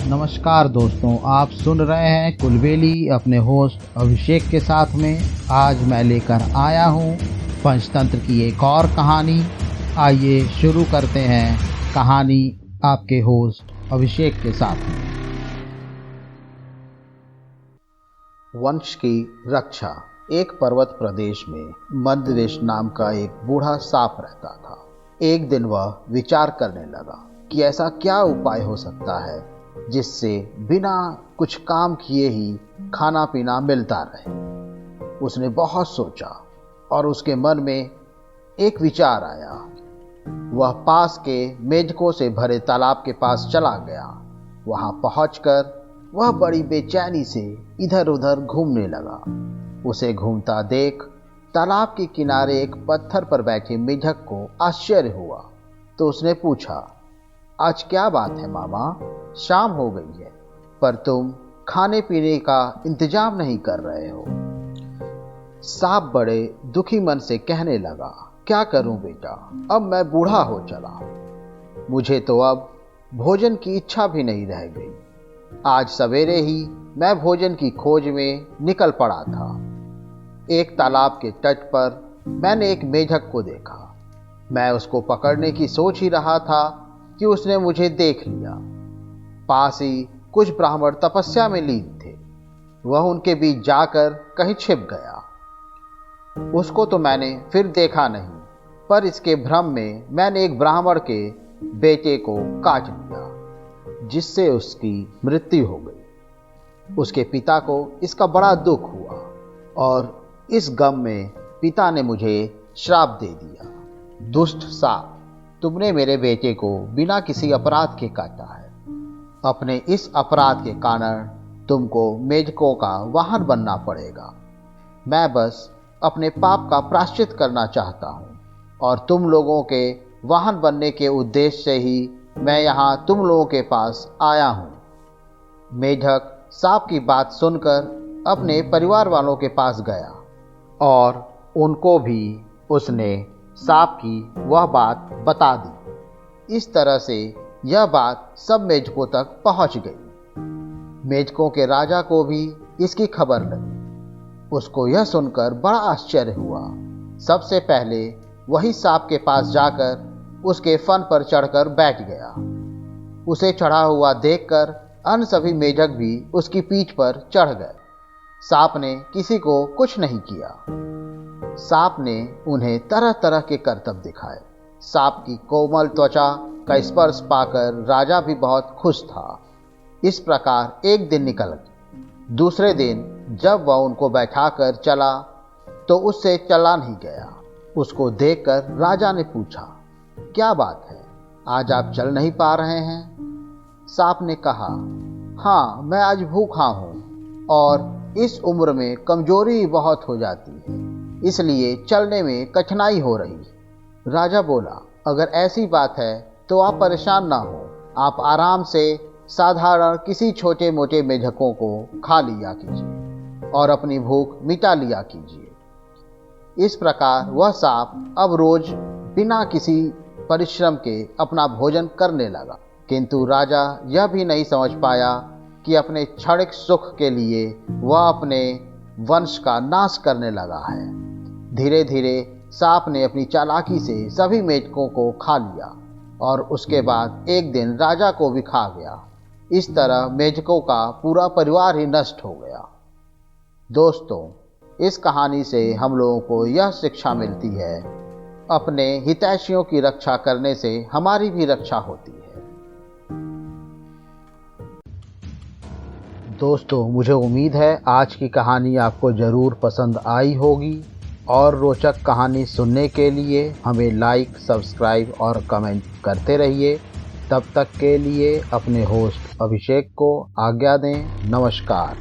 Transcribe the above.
नमस्कार दोस्तों, आप सुन रहे हैं कुलबेली अपने होस्ट अभिषेक के साथ में। आज मैं लेकर आया हूँ पंचतंत्र की एक और कहानी। आइए शुरू करते हैं कहानी आपके होस्ट अभिषेक के साथ में। वंश की रक्षा। एक पर्वत प्रदेश में मध्यदेश नाम का एक बूढ़ा सांप रहता था। एक दिन वह विचार करने लगा कि ऐसा क्या उपाय हो सकता है जिससे बिना कुछ काम किए ही खाना पीना मिलता रहे। उसने बहुत सोचा और उसके मन में एक विचार आया। वह पास के मेढकों से भरे तालाब के पास चला गया। वहां पहुंचकर वह बड़ी बेचैनी से इधर उधर घूमने लगा। उसे घूमता देख तालाब के किनारे एक पत्थर पर बैठे मेढक को आश्चर्य हुआ, तो उसने पूछा, आज क्या बात है मामा? शाम हो गई है पर तुम खाने पीने का इंतजाम नहीं कर रहे हो। सांप बड़े दुखी मन से कहने लगा, क्या करूं बेटा, अब मैं बूढ़ा हो चला। मुझे तो अब भोजन की इच्छा भी नहीं रह गई। आज सवेरे ही मैं भोजन की खोज में निकल पड़ा था। एक तालाब के तट पर मैंने एक मेढक को देखा। मैं उसको पकड़ने की सोच ही रहा था कि उसने मुझे देख लिया। पास ही कुछ ब्राह्मण तपस्या में लीन थे। वह उनके बीच जाकर कहीं छिप गया। उसको तो मैंने फिर देखा नहीं, पर इसके भ्रम में मैंने एक ब्राह्मण के बेटे को काट लिया, जिससे उसकी मृत्यु हो गई। उसके पिता को इसका बड़ा दुख हुआ और इस गम में पिता ने मुझे श्राप दे दिया। दुष्ट सांप, तुमने मेरे बेटे को बिना किसी अपराध के काटा है। अपने इस अपराध के कारण तुमको मेढकों का वाहन बनना पड़ेगा। मैं बस अपने पाप का प्रायश्चित करना चाहता हूँ और तुम लोगों के वाहन बनने के उद्देश्य से ही मैं यहाँ तुम लोगों के पास आया हूँ। मेढक सांप की बात सुनकर अपने परिवार वालों के पास गया और उनको भी उसने सांप की वह बात बता दी। इस तरह से यह बात सब मेढकों तक पहुंच गई। मेढकों के राजा को भी इसकी खबर लगी। उसको यह सुनकर बड़ा आश्चर्य हुआ। सबसे पहले वही सांप के पास जाकर उसके फन पर चढ़कर बैठ गया। उसे चढ़ा हुआ देखकर अन्य सभी मेढक भी उसकी पीठ पर चढ़ गए। सांप ने किसी को कुछ नहीं किया। सांप ने उन्हें तरह तरह के करतब दिखाए। सांप की कोमल त्वचा का स्पर्श पाकर राजा भी बहुत खुश था। इस प्रकार एक दिन निकल गया। दूसरे दिन जब वह उनको बैठाकर चला तो उससे चला नहीं गया। उसको देखकर राजा ने पूछा, क्या बात है, आज आप चल नहीं पा रहे हैं? सांप ने कहा, हाँ, मैं आज भूखा हूँ और इस उम्र में कमजोरी बहुत हो जाती है, इसलिए चलने में कठिनाई हो रही है। राजा बोला, अगर ऐसी बात है तो आप परेशान ना हो। आप आराम से साधारण किसी छोटे मोटे मेढकों को खा लिया कीजिए और अपनी भूख मिटा लिया कीजिए। इस प्रकार वह सांप अब रोज बिना किसी परिश्रम के अपना भोजन करने लगा। किंतु राजा यह भी नहीं समझ पाया कि अपने क्षणिक सुख के लिए वह अपने वंश का नाश करने लगा है। धीरे धीरे सांप ने अपनी चालाकी से सभी मेढकों को खा लिया और उसके बाद एक दिन राजा को भी खा गया। इस तरह मेढकों का पूरा परिवार ही नष्ट हो गया। दोस्तों, इस कहानी से हम लोगों को यह शिक्षा मिलती है, अपने हितैषियों की रक्षा करने से हमारी भी रक्षा होती है। दोस्तों, मुझे उम्मीद है आज की कहानी आपको ज़रूर पसंद आई होगी। और रोचक कहानी सुनने के लिए हमें लाइक, सब्सक्राइब और कमेंट करते रहिए। तब तक के लिए अपने होस्ट अभिषेक को आज्ञा दें। नमस्कार।